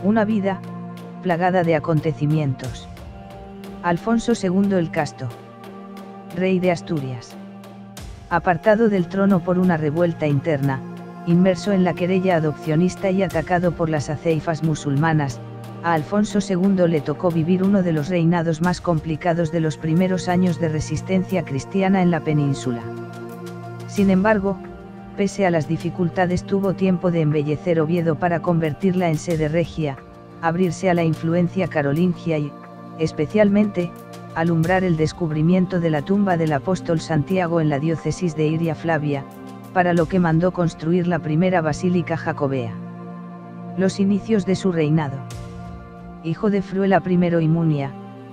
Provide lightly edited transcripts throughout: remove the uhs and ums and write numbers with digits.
Una vida, plagada de acontecimientos. Alfonso II el Casto. Rey de Asturias. Apartado del trono por una revuelta interna, inmerso en la querella adopcionista y atacado por las aceifas musulmanas, a Alfonso II le tocó vivir uno de los reinados más complicados de los primeros años de resistencia cristiana en la península. Sin embargo, pese a las dificultades tuvo tiempo de embellecer Oviedo para convertirla en sede regia, abrirse a la influencia carolingia y, especialmente, alumbrar el descubrimiento de la tumba del apóstol Santiago en la diócesis de Iria Flavia, para lo que mandó construir la primera basílica jacobea. Los inicios de su reinado. Hijo de Fruela I y Munia,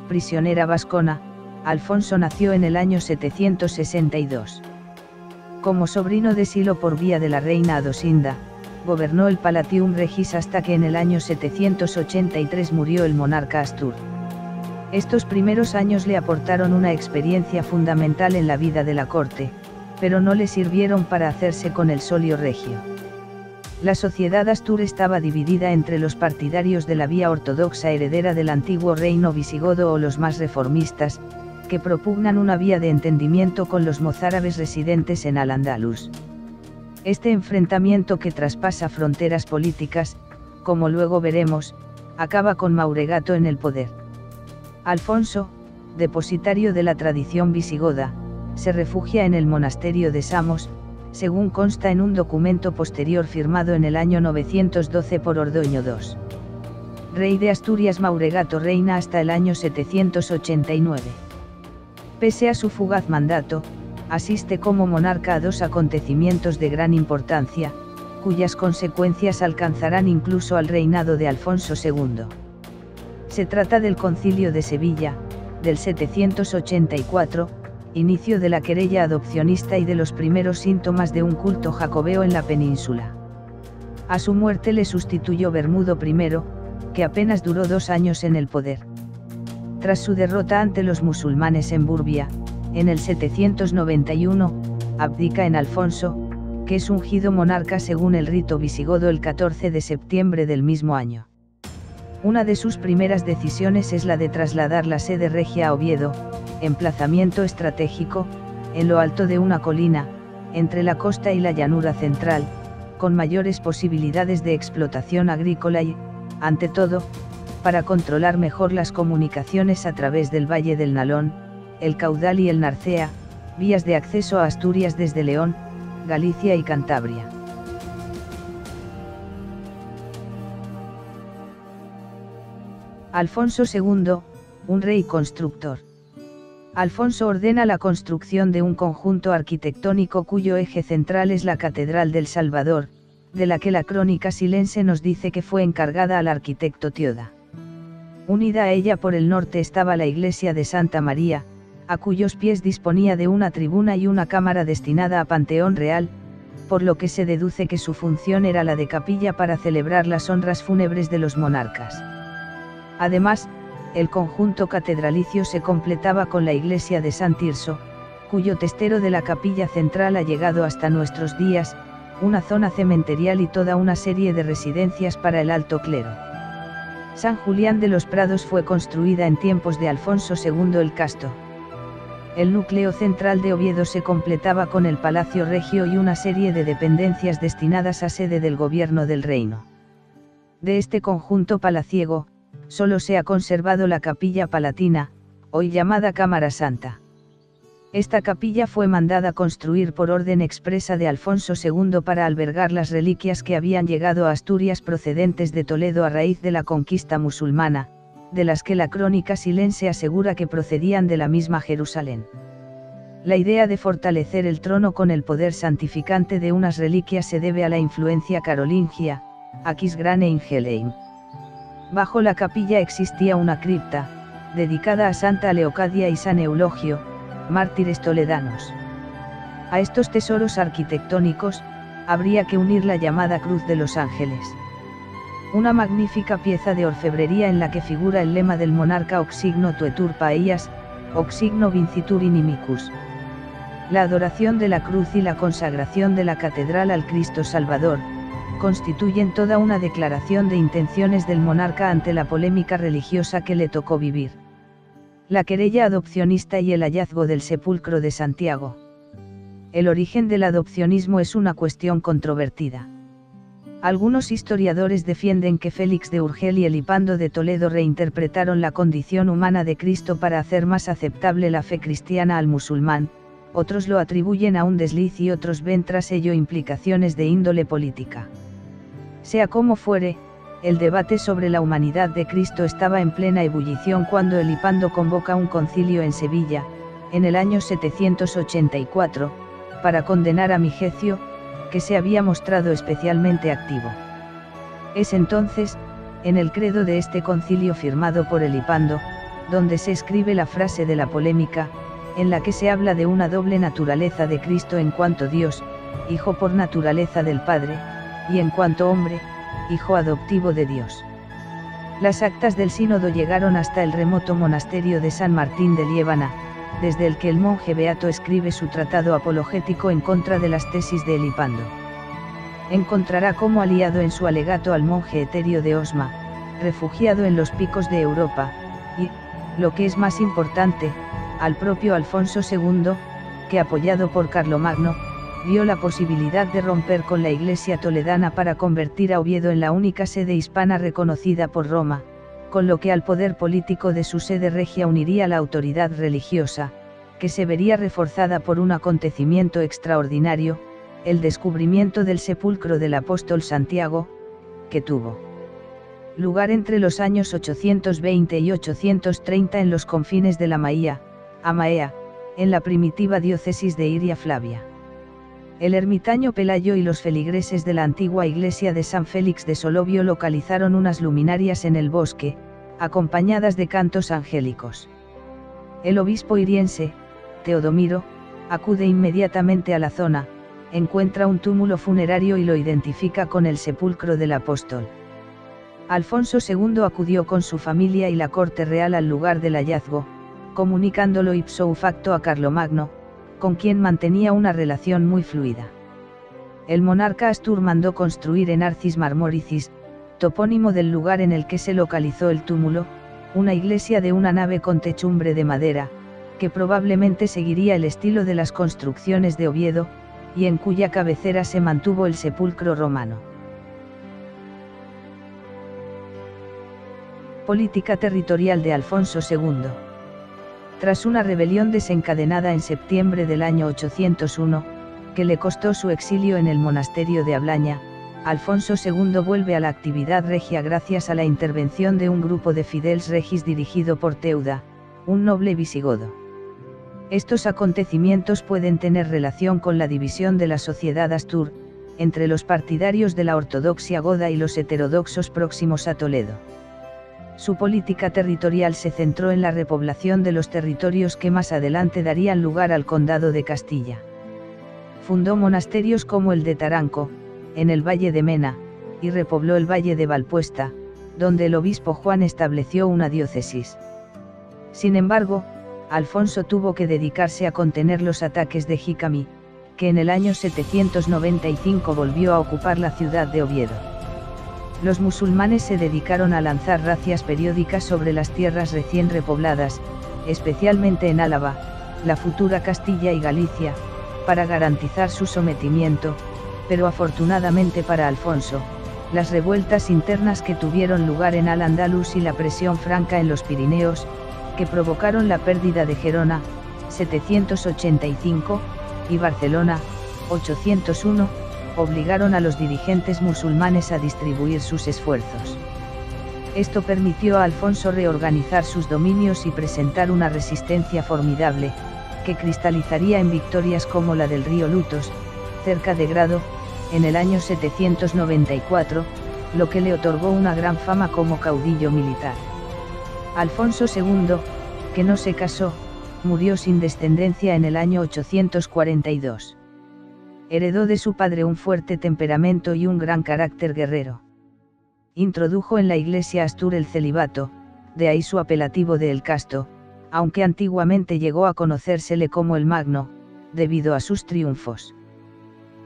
prisionera vascona, Alfonso nació en el año 762. Como sobrino de Silo por vía de la reina Adosinda, gobernó el Palatium Regis hasta que en el año 783 murió el monarca Astur. Estos primeros años le aportaron una experiencia fundamental en la vida de la corte, pero no le sirvieron para hacerse con el solio regio. La sociedad Astur estaba dividida entre los partidarios de la vía ortodoxa heredera del antiguo reino visigodo o los más reformistas, que propugnan una vía de entendimiento con los mozárabes residentes en Al-Ándalus. Este enfrentamiento que traspasa fronteras políticas, como luego veremos, acaba con Mauregato en el poder. Alfonso, depositario de la tradición visigoda, se refugia en el monasterio de Samos, según consta en un documento posterior firmado en el año 912 por Ordoño II. Rey de Asturias, Mauregato reina hasta el año 789. Pese a su fugaz mandato, asiste como monarca a dos acontecimientos de gran importancia, cuyas consecuencias alcanzarán incluso al reinado de Alfonso II. Se trata del Concilio de Sevilla, del 784, inicio de la querella adopcionista y de los primeros síntomas de un culto jacobeo en la península. A su muerte le sustituyó Bermudo I, que apenas duró 2 años en el poder. Tras su derrota ante los musulmanes en Burbia, en el 791, abdica en Alfonso, que es ungido monarca según el rito visigodo el 14 de septiembre del mismo año. Una de sus primeras decisiones es la de trasladar la sede regia a Oviedo, emplazamiento estratégico, en lo alto de una colina, entre la costa y la llanura central, con mayores posibilidades de explotación agrícola y, ante todo, para controlar mejor las comunicaciones a través del Valle del Nalón, el Caudal y el Narcea, vías de acceso a Asturias desde León, Galicia y Cantabria. Alfonso II, un rey constructor. Alfonso ordena la construcción de un conjunto arquitectónico cuyo eje central es la Catedral del Salvador, de la que la crónica silense nos dice que fue encargada al arquitecto Tioda. Unida a ella por el norte estaba la iglesia de Santa María, a cuyos pies disponía de una tribuna y una cámara destinada a Panteón Real, por lo que se deduce que su función era la de capilla para celebrar las honras fúnebres de los monarcas. Además, el conjunto catedralicio se completaba con la iglesia de San Tirso, cuyo testero de la capilla central ha llegado hasta nuestros días, una zona cementerial y toda una serie de residencias para el alto clero. San Julián de los Prados fue construida en tiempos de Alfonso II el Casto. El núcleo central de Oviedo se completaba con el Palacio Regio y una serie de dependencias destinadas a sede del gobierno del reino. De este conjunto palaciego, solo se ha conservado la capilla palatina, hoy llamada Cámara Santa. Esta capilla fue mandada construir por orden expresa de Alfonso II para albergar las reliquias que habían llegado a Asturias procedentes de Toledo a raíz de la conquista musulmana, de las que la crónica silense asegura que procedían de la misma Jerusalén. La idea de fortalecer el trono con el poder santificante de unas reliquias se debe a la influencia carolingia, Aquisgrán e Ingelheim. Bajo la capilla existía una cripta, dedicada a Santa Leocadia y San Eulogio, mártires toledanos. A estos tesoros arquitectónicos, habría que unir la llamada Cruz de los Ángeles. Una magnífica pieza de orfebrería en la que figura el lema del monarca Hoc signo tuetur paeias, hoc signo vincitur inimicus. La adoración de la cruz y la consagración de la catedral al Cristo Salvador, constituyen toda una declaración de intenciones del monarca ante la polémica religiosa que le tocó vivir. La querella adopcionista y el hallazgo del sepulcro de Santiago. El origen del adopcionismo es una cuestión controvertida. Algunos historiadores defienden que Félix de Urgel y Elipando de Toledo reinterpretaron la condición humana de Cristo para hacer más aceptable la fe cristiana al musulmán, otros lo atribuyen a un desliz y otros ven tras ello implicaciones de índole política. Sea como fuere, el debate sobre la humanidad de Cristo estaba en plena ebullición cuando Elipando convoca un concilio en Sevilla, en el año 784, para condenar a Migecio, que se había mostrado especialmente activo. Es entonces, en el credo de este concilio firmado por Elipando, donde se escribe la frase de la polémica, en la que se habla de una doble naturaleza de Cristo en cuanto Dios, Hijo por naturaleza del Padre, y en cuanto hombre, Hijo adoptivo de Dios. Las actas del sínodo llegaron hasta el remoto monasterio de San Martín de Liébana, desde el que el monje beato escribe su tratado apologético en contra de las tesis de Elipando. Encontrará como aliado en su alegato al monje Eterio de Osma, refugiado en los picos de Europa, y, lo que es más importante, al propio Alfonso II, que apoyado por Carlomagno, vio la posibilidad de romper con la Iglesia toledana para convertir a Oviedo en la única sede hispana reconocida por Roma, con lo que al poder político de su sede regia uniría la autoridad religiosa, que se vería reforzada por un acontecimiento extraordinario, el descubrimiento del sepulcro del apóstol Santiago, que tuvo lugar entre los años 820 y 830 en los confines de la Maía, Amaea, en la primitiva diócesis de Iria Flavia. El ermitaño Pelayo y los feligreses de la antigua iglesia de San Félix de Solovio localizaron unas luminarias en el bosque, acompañadas de cantos angélicos. El obispo iriense, Teodomiro, acude inmediatamente a la zona, encuentra un túmulo funerario y lo identifica con el sepulcro del apóstol. Alfonso II acudió con su familia y la corte real al lugar del hallazgo, comunicándolo ipso facto a Carlomagno, con quien mantenía una relación muy fluida. El monarca Astur mandó construir en Arcis Marmoricis, topónimo del lugar en el que se localizó el túmulo, una iglesia de una nave con techumbre de madera, que probablemente seguiría el estilo de las construcciones de Oviedo, y en cuya cabecera se mantuvo el sepulcro romano. Política territorial de Alfonso II. Tras una rebelión desencadenada en septiembre del año 801, que le costó su exilio en el monasterio de Ablaña, Alfonso II vuelve a la actividad regia gracias a la intervención de un grupo de fidels regis dirigido por Teuda, un noble visigodo. Estos acontecimientos pueden tener relación con la división de la sociedad Astur, entre los partidarios de la ortodoxia goda y los heterodoxos próximos a Toledo. Su política territorial se centró en la repoblación de los territorios que más adelante darían lugar al condado de Castilla. Fundó monasterios como el de Taranco, en el valle de Mena, y repobló el valle de Valpuesta, donde el obispo Juan estableció una diócesis. Sin embargo, Alfonso tuvo que dedicarse a contener los ataques de Jicami, que en el año 795 volvió a ocupar la ciudad de Oviedo. Los musulmanes se dedicaron a lanzar razias periódicas sobre las tierras recién repobladas, especialmente en Álava, la futura Castilla y Galicia, para garantizar su sometimiento, pero afortunadamente para Alfonso, las revueltas internas que tuvieron lugar en Al-Ándalus y la presión franca en los Pirineos, que provocaron la pérdida de Gerona, 785, y Barcelona, 801, obligaron a los dirigentes musulmanes a distribuir sus esfuerzos. Esto permitió a Alfonso reorganizar sus dominios y presentar una resistencia formidable, que cristalizaría en victorias como la del río Lutos, cerca de Grado, en el año 794, lo que le otorgó una gran fama como caudillo militar. Alfonso II, que no se casó, murió sin descendencia en el año 842. Heredó de su padre un fuerte temperamento y un gran carácter guerrero. Introdujo en la Iglesia Astur el celibato, de ahí su apelativo de El Casto, aunque antiguamente llegó a conocérsele como el Magno, debido a sus triunfos.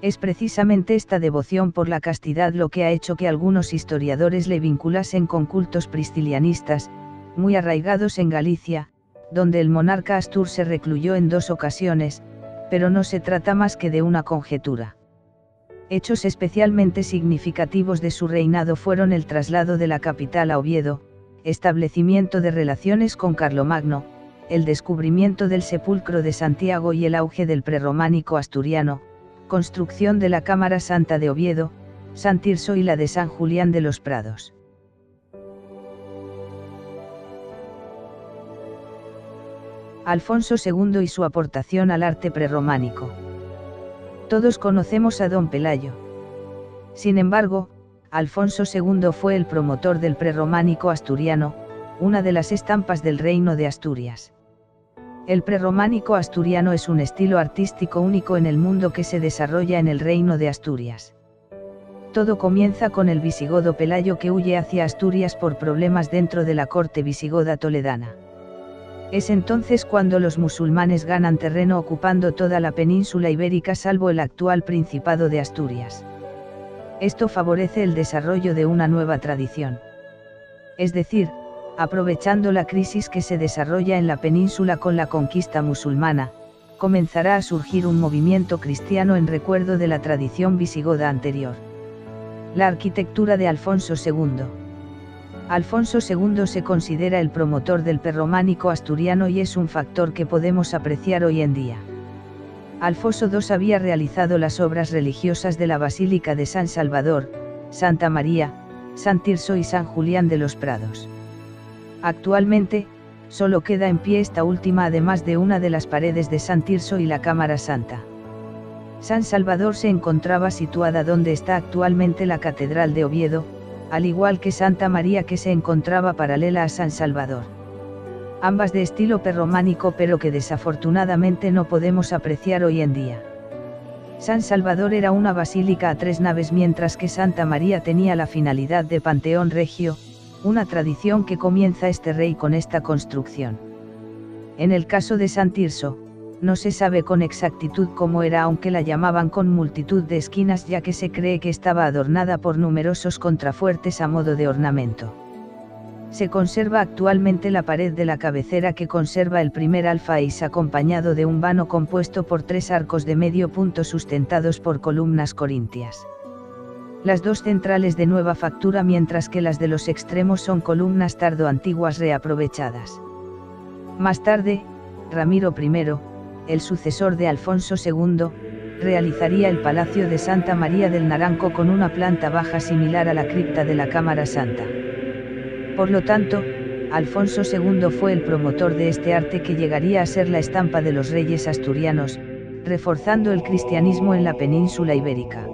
Es precisamente esta devoción por la castidad lo que ha hecho que algunos historiadores le vinculasen con cultos priscilianistas, muy arraigados en Galicia, donde el monarca Astur se recluyó en 2 ocasiones, pero no se trata más que de una conjetura. Hechos especialmente significativos de su reinado fueron el traslado de la capital a Oviedo, establecimiento de relaciones con Carlomagno, el descubrimiento del sepulcro de Santiago y el auge del prerrománico asturiano, construcción de la Cámara Santa de Oviedo, San Tirso y la de San Julián de los Prados. Alfonso II y su aportación al arte prerrománico. Todos conocemos a don Pelayo. Sin embargo, Alfonso II fue el promotor del prerrománico asturiano, una de las estampas del Reino de Asturias. El prerrománico asturiano es un estilo artístico único en el mundo que se desarrolla en el Reino de Asturias. Todo comienza con el visigodo Pelayo que huye hacia Asturias por problemas dentro de la corte visigoda toledana. Es entonces cuando los musulmanes ganan terreno ocupando toda la península ibérica salvo el actual Principado de Asturias. Esto favorece el desarrollo de una nueva tradición. Es decir, aprovechando la crisis que se desarrolla en la península con la conquista musulmana, comenzará a surgir un movimiento cristiano en recuerdo de la tradición visigoda anterior. La arquitectura de Alfonso II. Alfonso II se considera el promotor del prerrománico asturiano y es un factor que podemos apreciar hoy en día. Alfonso II había realizado las obras religiosas de la Basílica de San Salvador, Santa María, San Tirso y San Julián de los Prados. Actualmente, solo queda en pie esta última además de una de las paredes de San Tirso y la Cámara Santa. San Salvador se encontraba situada donde está actualmente la Catedral de Oviedo, al igual que Santa María que se encontraba paralela a San Salvador. Ambas de estilo prerrománico pero que desafortunadamente no podemos apreciar hoy en día. San Salvador era una basílica a 3 naves mientras que Santa María tenía la finalidad de Panteón Regio, una tradición que comienza este rey con esta construcción. En el caso de San Tirso, no se sabe con exactitud cómo era aunque la llamaban con multitud de esquinas ya que se cree que estaba adornada por numerosos contrafuertes a modo de ornamento. Se conserva actualmente la pared de la cabecera que conserva el primer alfaís acompañado de un vano compuesto por 3 arcos de medio punto sustentados por columnas corintias. Las 2 centrales de nueva factura mientras que las de los extremos son columnas tardo-antiguas reaprovechadas. Más tarde, Ramiro I, el sucesor de Alfonso II, realizaría el Palacio de Santa María del Naranco con una planta baja similar a la cripta de la Cámara Santa. Por lo tanto, Alfonso II fue el promotor de este arte que llegaría a ser la estampa de los reyes asturianos, reforzando el cristianismo en la península ibérica.